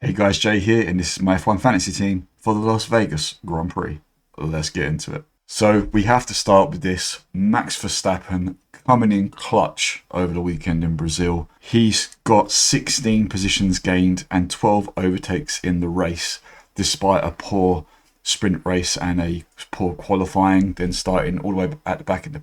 Hey guys, Jay here, and this is my F1 fantasy team for the Las Vegas Grand Prix. Let's get into it. So we have to start with this. Max Verstappen coming in clutch over the weekend in Brazil. He's got 16 positions gained and 12 overtakes in the race, despite a poor sprint race and a poor qualifying, then starting all the way at the back in the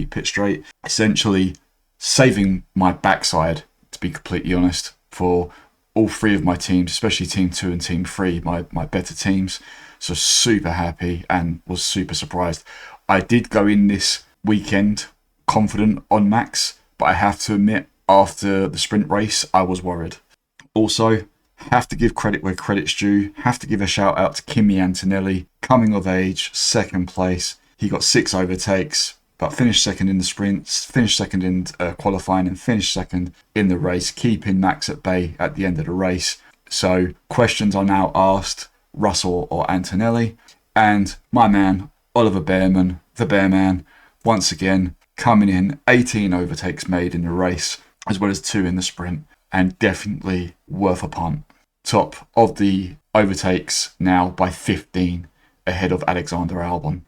pit straight, essentially saving my backside, to be completely honest, for all three of my teams, especially Team 2 and Team 3, my better teams. So super happy and was super surprised. I did go in this weekend confident on Max, but I have to admit, after the sprint race, I was worried. Also, have to give credit where credit's due. Have to give a shout out to Kimi Antonelli, coming of age, second place. He got 6 overtakes, but finished second in the sprints, finished second in qualifying, and finished second in the race, keeping Max at bay at the end of the race. So questions are now asked, Russell or Antonelli, and my man, Oliver Bearman, the Bearman, once again, coming in, 18 overtakes made in the race, as well as 2 in the sprint, and definitely worth a punt. Top of the overtakes now by 15, ahead of Alexander Albon.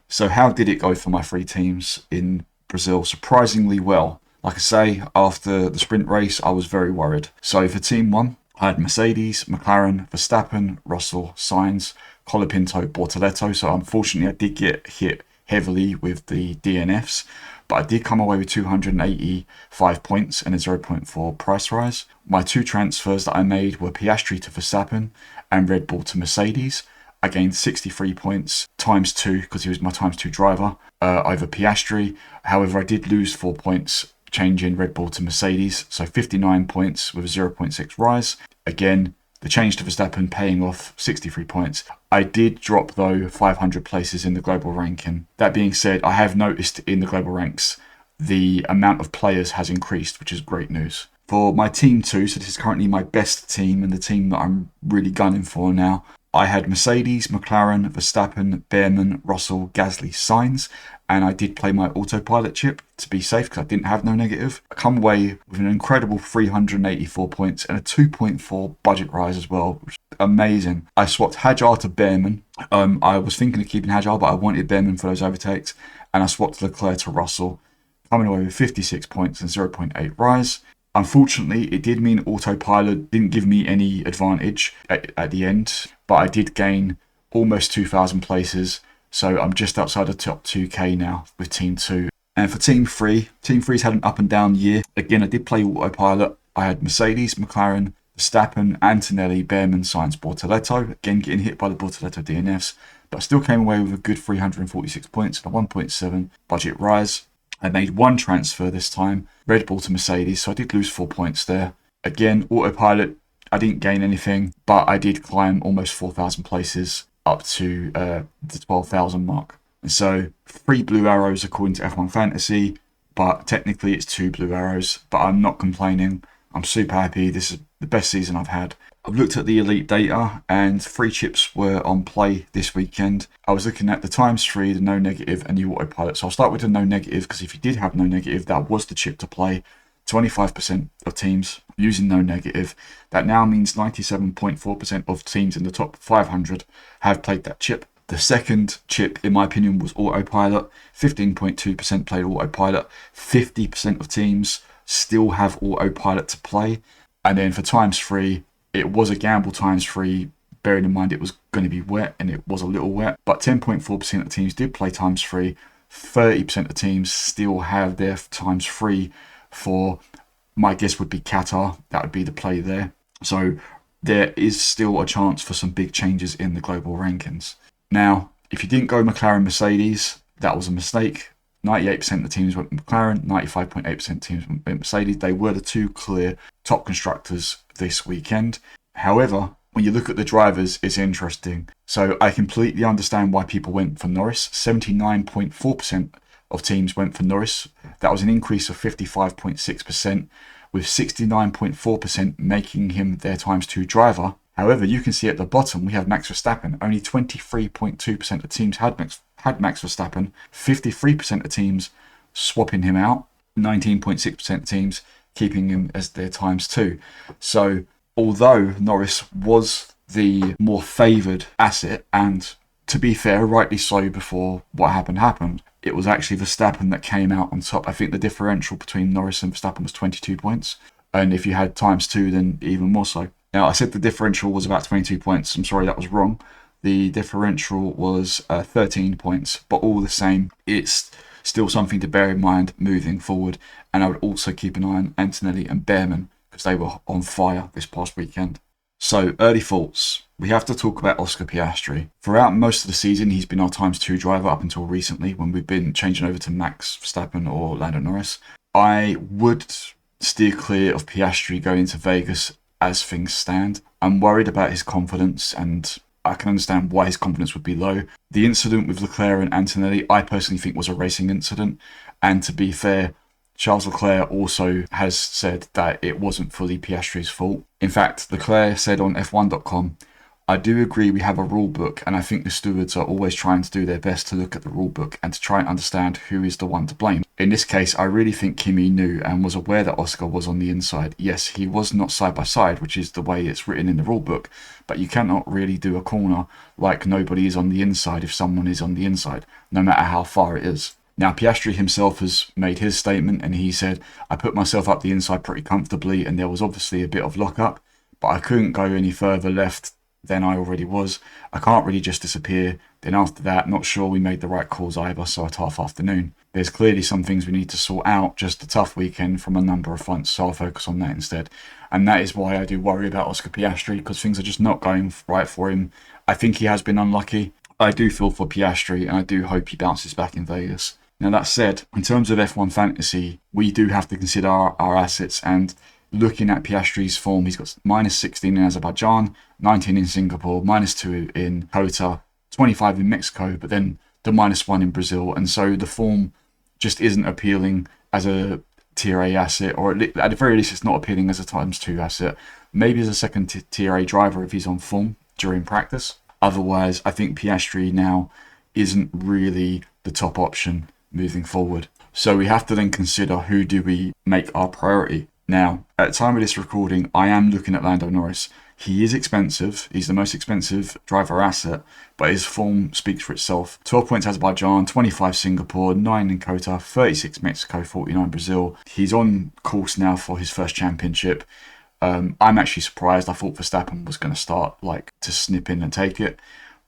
So how did it go for my 3 teams in Brazil? Surprisingly well. Like I say, after the sprint race, I was very worried. So for Team 1, I had Mercedes, McLaren, Verstappen, Russell, Sainz, Colopinto, Bortoleto. So unfortunately, I did get hit heavily with the DNFs, but I did come away with 285 points and a 0.4 price rise. My 2 transfers that I made were Piastri to Verstappen and Red Bull to Mercedes. I gained 63 points times 2 because he was my times 2 driver over Piastri. However, I did lose 4 points changing Red Bull to Mercedes, so 59 points with a 0.6 rise. Again, the change to Verstappen paying off 63 points. I did drop, though, 500 places in the global ranking. That being said, I have noticed in the global ranks the amount of players has increased, which is great news. For my Team 2, so this is currently my best team and the team that I'm really gunning for now, I had Mercedes, McLaren, Verstappen, Bearman, Russell, Gasly, Sainz, and I did play my autopilot chip to be safe because I didn't have no negative. I come away with an incredible 384 points and a 2.4 budget rise as well, which is amazing. I swapped Hajar to Bearman. I was thinking of keeping Hajar, but I wanted Bearman for those overtakes, and I swapped Leclerc to Russell, coming away with 56 points and 0.8 rise. Unfortunately, it did mean autopilot didn't give me any advantage at the end, but I did gain almost 2,000 places, so I'm just outside the top 2k now with Team 2. And for Team 3, Team 3's had an up and down year. Again, I did play autopilot. I had Mercedes, McLaren, Verstappen, Antonelli, Bearman, Sainz, Bortoleto. Again, getting hit by the Bortoleto DNFs, but I still came away with a good 346 points and a 1.7 budget rise. I made 1 transfer this time, Red Bull to Mercedes, so I did lose 4 points there. Again, autopilot, I didn't gain anything, but I did climb almost 4,000 places up to the 12,000 mark. And so 3 blue arrows according to F1 Fantasy, but technically it's 2 blue arrows, but I'm not complaining. I'm super happy. This is the best season I've had. I've looked at the elite data and 3 chips were on play this weekend. I was looking at the times 3, the no negative, and the autopilot. So I'll start with the no negative because if you did have no negative, that was the chip to play. 25% of teams using no negative. That now means 97.4% of teams in the top 500 have played that chip. The second chip, in my opinion, was autopilot. 15.2% played autopilot. 50% of teams still have autopilot to play. And then for times 3, it was a gamble times 3, bearing in mind it was going to be wet, and it was a little wet. But 10.4% of teams did play times 3. 30% of teams still have their times 3 for, my guess would be Qatar. That would be the play there. So there is still a chance for some big changes in the global rankings. Now, if you didn't go McLaren Mercedes, that was a mistake. 98% of the teams went McLaren, 95.8% of teams went Mercedes. They were the 2 clear top constructors this weekend. However, when you look at the drivers, it's interesting. So I completely understand why people went for Norris. 79.4% of teams went for Norris. That was an increase of 55.6%, with 69.4% making him their times 2 driver. However, you can see at the bottom, we have Max Verstappen. Only 23.2% of teams had Max Verstappen. 53% of teams swapping him out. 19.6% of teams keeping him as their times 2. So although Norris was the more favoured asset, and to be fair, rightly so, before what happened, it was actually Verstappen that came out on top. I think the differential between Norris and Verstappen was 22 points. And if you had times 2, then even more so. Now, I said the differential was about 22 points. I'm sorry, that was wrong. The differential was 13 points, but all the same, it's still something to bear in mind moving forward. And I would also keep an eye on Antonelli and Behrman, because they were on fire this past weekend. So, early thoughts. We have to talk about Oscar Piastri. Throughout most of the season, he's been our times 2 driver up until recently, when we've been changing over to Max Verstappen or Lando Norris. I would steer clear of Piastri going into Vegas as things stand. I'm worried about his confidence, and I can understand why his confidence would be low. The incident with Leclerc and Antonelli, I personally think was a racing incident. And to be fair, Charles Leclerc also has said that it wasn't fully Piastri's fault. In fact, Leclerc said on F1.com, "I do agree we have a rule book, and I think the stewards are always trying to do their best to look at the rule book and to try and understand who is the one to blame. In this case, I really think Kimi knew and was aware that Oscar was on the inside. Yes, he was not side by side, which is the way it's written in the rule book, but you cannot really do a corner like nobody is on the inside if someone is on the inside, no matter how far it is." Now, Piastri himself has made his statement, and he said, "I put myself up the inside pretty comfortably, and there was obviously a bit of lock-up, but I couldn't go any further left than I already was. I can't really just disappear. Then after that, not sure we made the right calls either, so a tough afternoon. There's clearly some things we need to sort out, just a tough weekend from a number of fronts, so I'll focus on that instead." And that is why I do worry about Oscar Piastri, because things are just not going right for him. I think he has been unlucky. I do feel for Piastri, and I do hope he bounces back in Vegas. Now, that said, in terms of F1 fantasy, we do have to consider our assets, and looking at Piastri's form, he's got minus 16 in Azerbaijan, 19 in Singapore, minus 2 in Kota, 25 in Mexico, but then the minus 1 in Brazil. And so the form just isn't appealing as a Tier A asset, or at the very least, it's not appealing as a times 2 asset. Maybe as a second Tier A driver if he's on form during practice. Otherwise, I think Piastri now isn't really the top option moving forward. So we have to then consider, who do we make our priority? Now, at the time of this recording, I am looking at Lando Norris. He is expensive. He's the most expensive driver asset, but his form speaks for itself. 12 points Azerbaijan, 25 Singapore, 9 in Kota, 36 Mexico, 49 Brazil. He's on course now for his first championship. I'm actually surprised. I thought Verstappen was going to start to snip in and take it.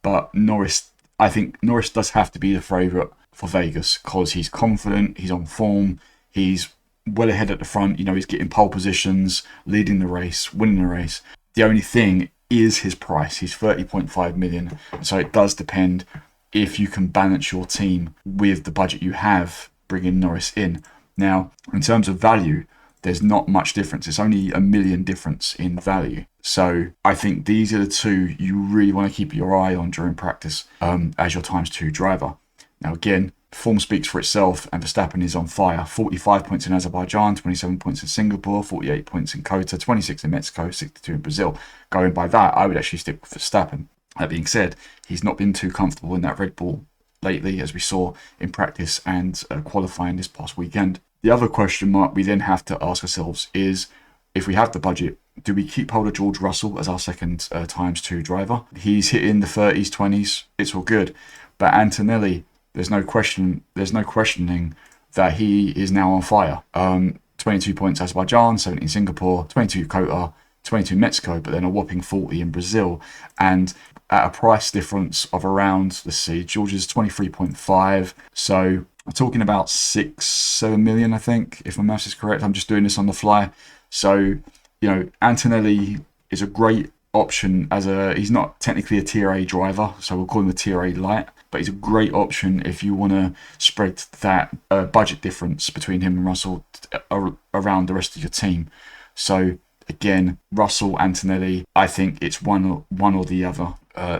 But Norris, I think Norris does have to be the favourite for Vegas, because he's confident, he's on form, he's well ahead at the front, he's getting pole positions, leading the race, winning the race. The only thing is his price. He's 30.5 million. So it does depend if you can balance your team with the budget you have bringing Norris in. Now, in terms of value, there's not much difference. It's only $1 million difference in value. So I think these are the two you really want to keep your eye on during practice as your times 2 driver. Now, again, form speaks for itself, and Verstappen is on fire. 45 points in Azerbaijan, 27 points in Singapore, 48 points in Kota, 26 in Mexico, 62 in Brazil. Going by that, I would actually stick with Verstappen. That being said, he's not been too comfortable in that Red Bull lately, as we saw in practice and qualifying this past weekend. The other question mark we then have to ask ourselves is, if we have the budget, do we keep hold of George Russell as our second times 2 driver? He's hitting the 30s, 20s. It's all good. But Antonelli, there's no questioning that he is now on fire. 22 points Azerbaijan, 17 Singapore, 22 Kota, 22 Mexico, but then a whopping 40 in Brazil. And at a price difference of around, George is 23.5. So I'm talking about 6-7 million, I think, if my maths is correct. I'm just doing this on the fly. So, Antonelli is a great option he's not technically a Tier A driver, so we'll call him a Tier A light, but he's a great option if you want to spread that budget difference between him and Russell around the rest of your team. So again, Russell, Antonelli, I think it's one or the other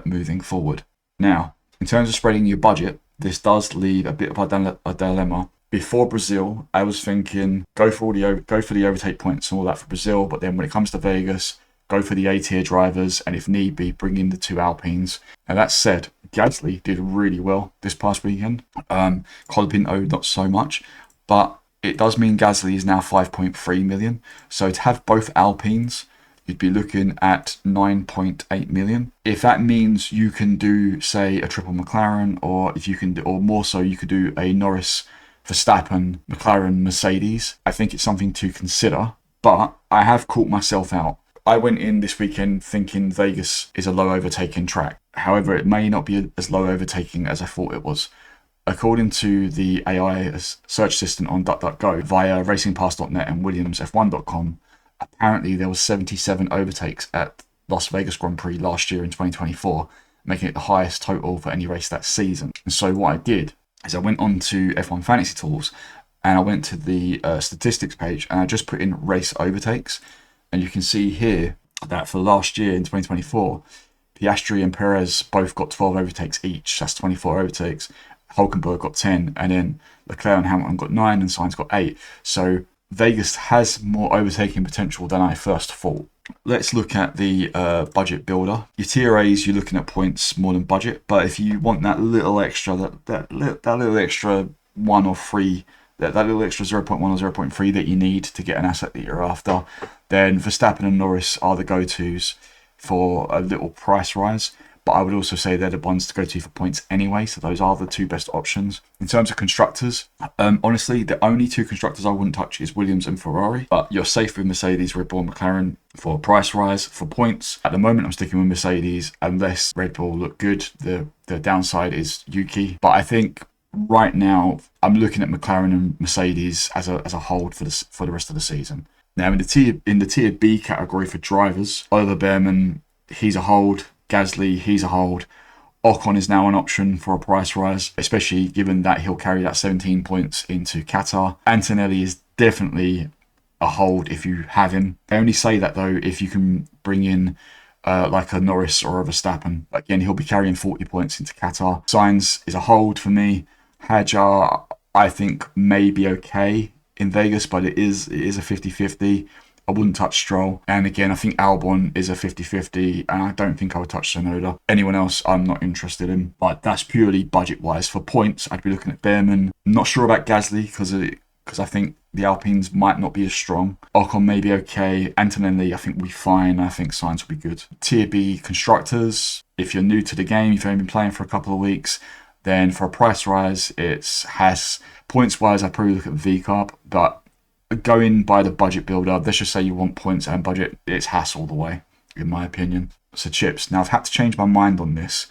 moving forward. Now, in terms of spreading your budget, this does leave a bit of a dilemma. Before Brazil, I was thinking go for the overtake points and all that for Brazil, but then when it comes to Vegas, go for the A-tier drivers, and if need be, bring in the 2 Alpines. Now, that said, Gasly did really well this past weekend. Colopinto, not so much, but it does mean Gasly is now 5.3 million. So to have both Alpines, you'd be looking at 9.8 million. If that means you can do, say, a triple McLaren, or if you can do, or more so, you could do a Norris, Verstappen, McLaren, Mercedes, I think it's something to consider. But I have caught myself out. I went in this weekend thinking Vegas is a low overtaking track. However, it may not be as low overtaking as I thought it was. According to the AI search assistant on DuckDuckGo via racingpass.net and williamsf1.com, apparently there was 77 overtakes at Las Vegas Grand Prix last year in 2024, making it the highest total for any race that season. And so what I did is I went on to F1 Fantasy Tools and I went to the statistics page and I just put in race overtakes. And you can see here that for last year in 2024, Piastri and Perez both got 12 overtakes each. That's 24 overtakes. Hulkenberg got 10, and then Leclerc and Hamilton got 9, and Sainz got 8. So Vegas has more overtaking potential than I first thought. Let's look at the budget builder. Your tier A's, you're looking at points more than budget, but if you want that little extra, that little extra 1 or 3, that little extra 0.1 or 0.3 that you need to get an asset that you're after, then Verstappen and Norris are the go-tos for a little price rise. But I would also say they're the ones to go to for points anyway, so those are the two best options. In terms of constructors, honestly, the only two constructors I wouldn't touch is Williams and Ferrari, but you're safe with Mercedes, Red Bull, McLaren for a price rise. For points, at the moment I'm sticking with Mercedes, unless Red Bull look good. The downside is Yuki, but I think right now I'm looking at McLaren and Mercedes as a hold for the rest of the season. Now in the tier B category for drivers, Oliver Bearman, he's a hold. Gasly, he's a hold. Ocon is now an option for a price rise, especially given that he'll carry that 17 points into Qatar. Antonelli is definitely a hold if you have him. I only say that though if you can bring in like a Norris or a Verstappen. Again, he'll be carrying 40 points into Qatar. Sainz is a hold for me. HAAS, I think, may be okay in Vegas, but it is a 50-50. I wouldn't touch Stroll. And again, I think Albon is a 50-50, and I don't think I would touch Tsunoda. Anyone else, I'm not interested in. But that's purely budget-wise. For points, I'd be looking at Bearman. I'm not sure about Gasly, because I think the Alpines might not be as strong. Ocon may be okay. Antonelli, I think, will be fine. I think Sainz will be good. Tier B constructors, if you're new to the game, you've only been playing for a couple of weeks, then for a price rise, it's HAAS. Points-wise, I'd probably look at VCarb, but going by the budget builder, let's just say you want points and budget, it's HAAS all the way, in my opinion. So Chips, now I've had to change my mind on this.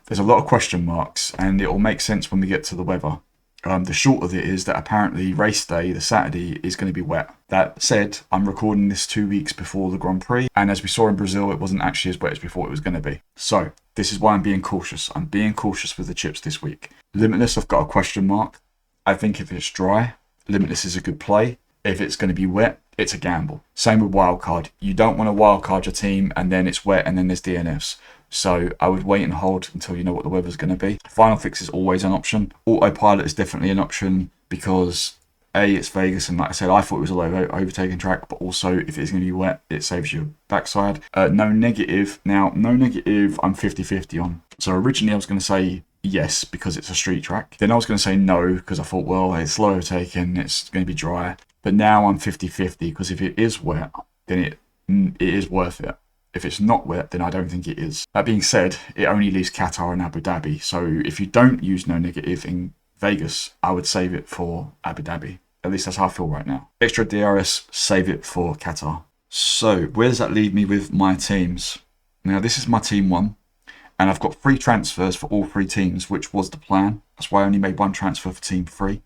There's a lot of question marks, and it will make sense when we get to the weather. The short of it is that apparently race day, the Saturday, is going to be wet. That said, I'm recording this 2 weeks before the Grand Prix, and as we saw in Brazil, it wasn't actually as wet as we thought it was going to be. So this is why I'm being cautious. I'm being cautious with the Chips this week. Limitless, I've got a question mark. I think if it's dry, Limitless is a good play. If it's going to be wet, it's a gamble. Same with wildcard. You don't want to wildcard your team and then it's wet and then there's DNFs. So I would wait and hold until you know what the weather's going to be. Final fix is always an option. Autopilot is definitely an option because A, it's Vegas, and like I said, I thought it was a low overtaking track, but also if it's going to be wet, it saves your backside. No negative. Now, no negative, I'm 50-50 on. So originally I was going to say yes because it's a street track. Then I was going to say no because I thought, well, it's low overtaking, it's going to be dry. But now I'm 50-50 because if it is wet, then it is worth it. If it's not wet, then I don't think it is. That being said, it only leaves Qatar and Abu Dhabi. So if you don't use no negative in Vegas, I would save it for Abu Dhabi. At least that's how I feel right now. Extra DRS, save it for Qatar. So where does that leave me with my teams? Now this is my team 1. And I've got 3 transfers for all 3 teams, which was the plan. That's why I only made 1 transfer for team 3.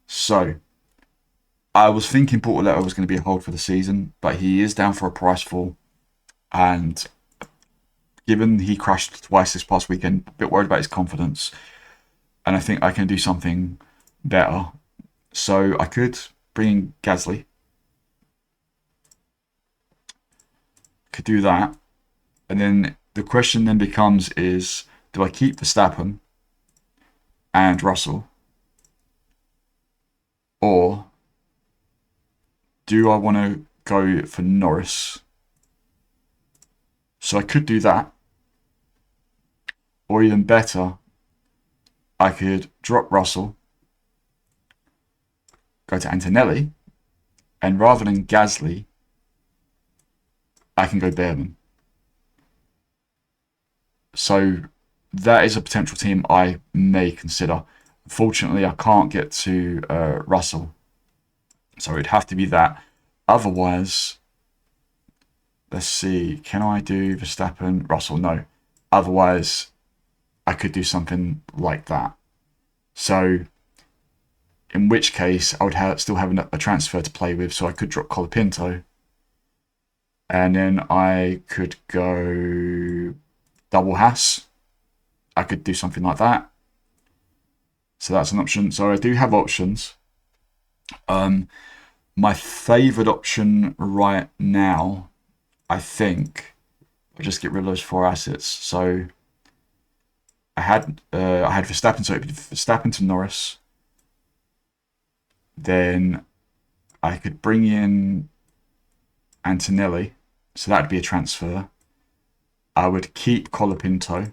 So I was thinking Bortoleto was going to be a hold for the season, but he is down for a price fall. And given he crashed twice this past weekend, a bit worried about his confidence. And I think I can do something better. So I could bring in Gasly. Could do that. And then the question then becomes is, do I keep Verstappen and Russell? Or do I want to go for Norris? So I could do that. Or even better, I could drop Russell, go to Antonelli, and rather than Gasly, I can go Behrman. So that is a potential team I may consider. Unfortunately, I can't get to Russell. So it'd have to be that. Otherwise, let's see. Can I do Verstappen, Russell? No. Otherwise, I could do something like that. So in which case, I would still have a transfer to play with. So I could drop Colopinto. And then I could go double HAAS. I could do something like that. So that's an option. So I do have options. My favoured option right now, I think, I'll just get rid of those 4 assets. So I had Verstappen, so it'd be Verstappen to Norris. Then I could bring in Antonelli, so that'd be a transfer. I would keep Colopinto,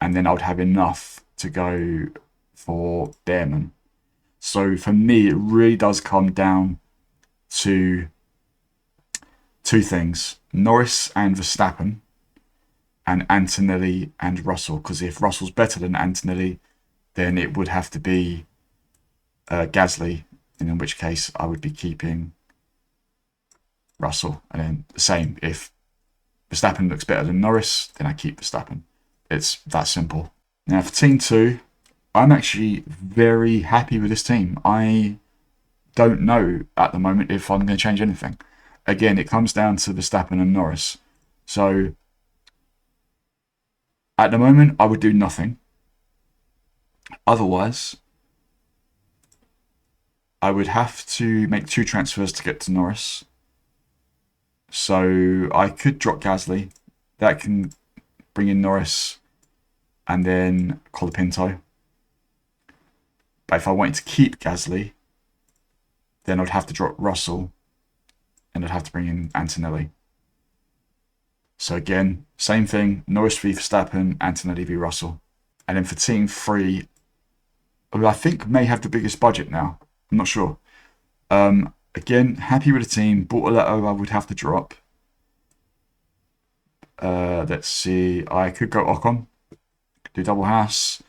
and then I would have enough to go for Delermain. So for me, it really does come down to 2 things: Norris and Verstappen, and Antonelli and Russell. Because if Russell's better than Antonelli, then it would have to be Gasly, and in which case I would be keeping Russell. And then the same, if Verstappen looks better than Norris, then I keep Verstappen. It's that simple. Now for Team 2, I'm actually very happy with this team. I don't know at the moment if I'm going to change anything. Again, it comes down to Verstappen and Norris. So at the moment, I would do nothing. Otherwise, I would have to make 2 transfers to get to Norris. So I could drop Gasly. That can bring in Norris and then Colopinto. But if I wanted to keep Gasly, then I'd have to drop Russell and I'd have to bring in Antonelli. So again, same thing, Norris v Verstappen, Antonelli v Russell. And then for Team 3, I think may have the biggest budget now. I'm not sure. Again, happy with the team. Bortoletto I would have to drop. Let's see. I could go Ocon. Do double HAAS.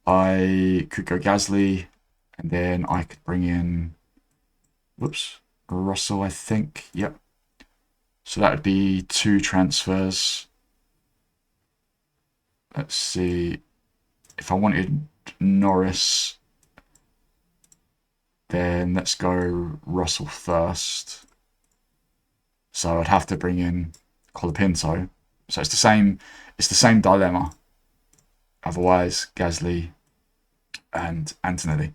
I could go Gasly. And then I could bring in... Whoops. Russell, I think. Yep. So that would be 2 transfers. Let's see. If I wanted Norris... Then let's go Russell first. So I'd have to bring in Colopinto. So it's the same dilemma. Otherwise, Gasly and Antonelli.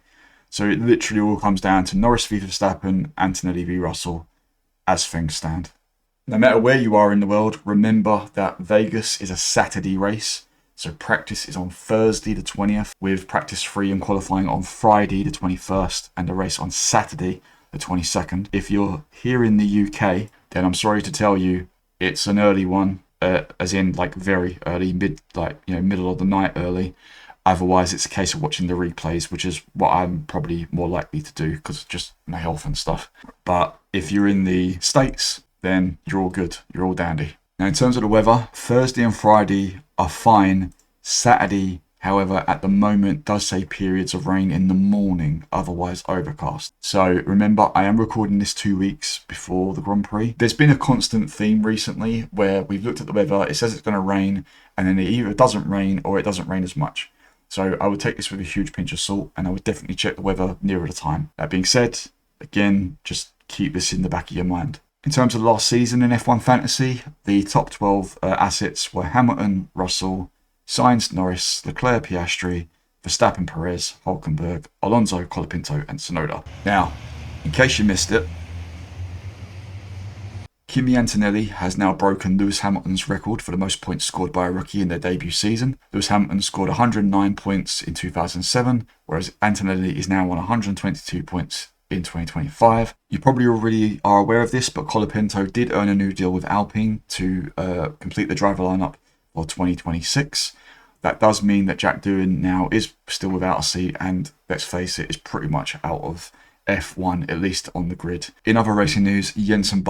So it literally all comes down to Norris v Verstappen, Antonelli v Russell, as things stand. No matter where you are in the world, remember that Vegas is a Saturday race. So practice is on Thursday the 20th, with practice 3 and qualifying on Friday the 21st, and the race on Saturday the 22nd. If you're here in the UK, then I'm sorry to tell you, it's an early one, as in like very early, middle of the night early. Otherwise, it's a case of watching the replays, which is what I'm probably more likely to do because of just my health and stuff. But if you're in the States, then you're all good. You're all dandy. Now, in terms of the weather, Thursday and Friday are fine. Saturday, however, at the moment does say periods of rain in the morning, otherwise overcast. So remember, I am recording this 2 weeks before the Grand Prix. There's been a constant theme recently where we've looked at the weather, it says it's going to rain, and then it either doesn't rain or it doesn't rain as much. So I would take this with a huge pinch of salt, and I would definitely check the weather nearer the time. That being said, again, just keep this in the back of your mind. In terms of last season in F1 Fantasy, the top 12 assets were Hamilton, Russell, Sainz, Norris, Leclerc, Piastri, Verstappen, Perez, Hülkenberg, Alonso, Colopinto, and Tsunoda. Now, in case you missed it, Kimi Antonelli has now broken Lewis Hamilton's record for the most points scored by a rookie in their debut season. Lewis Hamilton scored 109 points in 2007, whereas Antonelli is now on 122 points in 2025. You probably already are aware of this, but Colopinto did earn a new deal with Alpine to complete the driver lineup for 2026. That does mean that Jack Doohan now is still without a seat, and let's face it, is pretty much out of F1, at least on the grid. In other racing news, Jenson,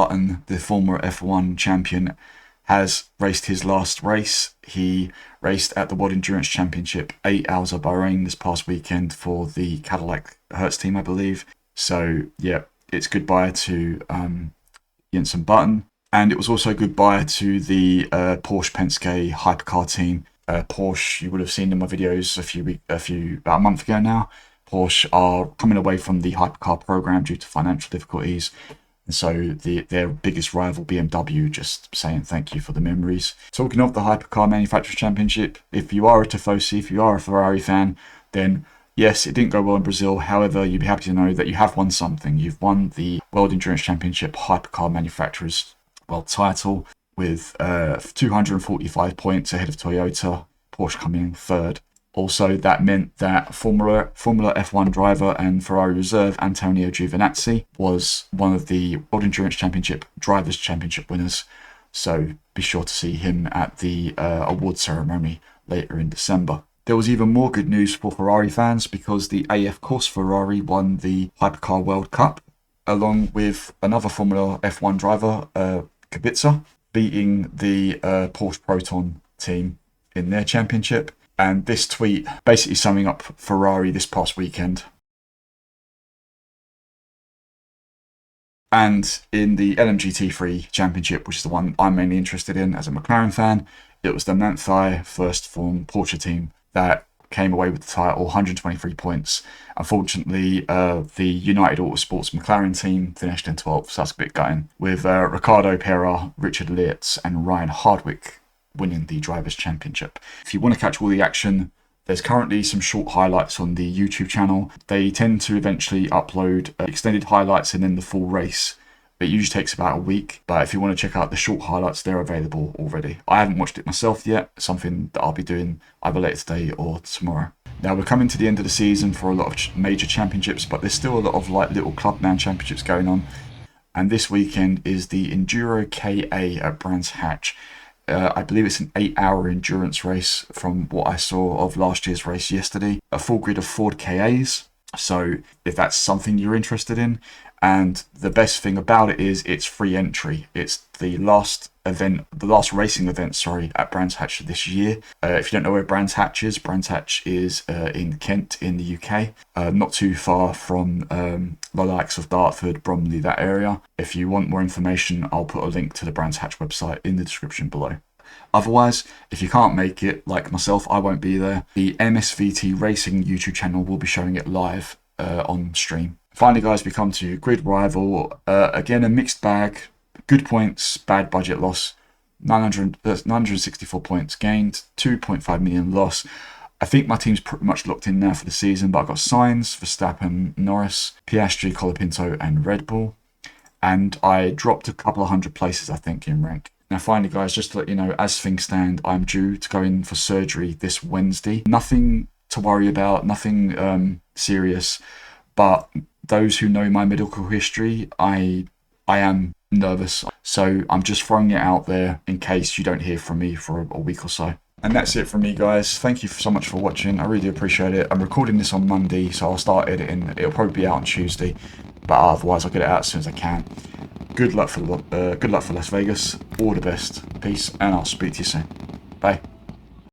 the former F1 champion, has raced his last race. He raced at the World Endurance Championship 8 hours of Bahrain this past weekend for the Cadillac Hertz team, I believe. So yeah, it's goodbye to Jenson. And it was also goodbye to the Porsche Penske hypercar team. Porsche, you would have seen in my videos about a month ago now. Porsche are coming away from the hypercar program due to financial difficulties. And so their biggest rival, BMW, just saying thank you for the memories. Talking of the Hypercar Manufacturers Championship, if you are a Tifosi, if you are a Ferrari fan, then yes, it didn't go well in Brazil. However, you'd be happy to know that you have won something. You've won the World Endurance Championship Hypercar Manufacturers World title with 245 points ahead of Toyota, Porsche coming in third. Also, that meant that Formula F1 driver and Ferrari reserve Antonelli Giovinazzi was one of the World Endurance Championship Drivers' Championship winners. So be sure to see him at the award ceremony later in December. There was even more good news for Ferrari fans because the AF Corse Ferrari won the Hypercar World Cup, along with another Formula F1 driver, Kubica, beating the Porsche Proton team in their championship. And this tweet basically summing up Ferrari this past weekend. And in the LMGT3 Championship, which is the one I'm mainly interested in as a McLaren fan, it was the Manthey First Form Porsche team that came away with the title, 123 points. Unfortunately, the United Autosports McLaren team finished in 12th, so that's a bit gutting, with Ricardo Pera, Richard Leertz and Ryan Hardwick winning the Drivers' Championship. If you want to catch all the action, there's currently some short highlights on the YouTube channel. They tend to eventually upload extended highlights and then the full race. It usually takes about a week, but if you want to check out the short highlights, they're available already. I haven't watched it myself yet, something that I'll be doing either later today or tomorrow. Now, we're coming to the end of the season for a lot of major championships, but there's still a lot of like little clubman championships going on. And this weekend is the EnduroKA at Brands Hatch. I believe it's an 8-hour endurance race from what I saw of last year's race yesterday. A full grid of Ford KAs. So if that's something you're interested in, and the best thing about it is it's free entry. It's the last racing event, at Brands Hatch this year. If you don't know where Brands Hatch is in Kent in the UK, not too far from the likes of Dartford, Bromley, that area. If you want more information, I'll put a link to the Brands Hatch website in the description below. Otherwise, if you can't make it, like myself, I won't be there. The MSVT Racing YouTube channel will be showing it live on stream. Finally, guys, we come to GridRival. Again, a mixed bag. Good points, bad budget loss. 964 points gained, 2.5 million loss. I think my team's pretty much locked in now for the season, but I've got Sainz, Verstappen, Norris, Piastri, Colopinto, and Red Bull. And I dropped a couple of hundred places, I think, in rank. Now, finally, guys, just to let you know, as things stand, I'm due to go in for surgery this Wednesday. Nothing to worry about, nothing serious, but those who know my medical history, I am nervous. So I'm just throwing it out there in case you don't hear from me for a week or so. And that's it from me, guys. Thank you so much for watching. I really appreciate it. I'm recording this on Monday, so I'll start editing. It'll probably be out on Tuesday, but otherwise I'll get it out as soon as I can. Good luck for Las Vegas. All the best. Peace, and I'll speak to you soon. Bye.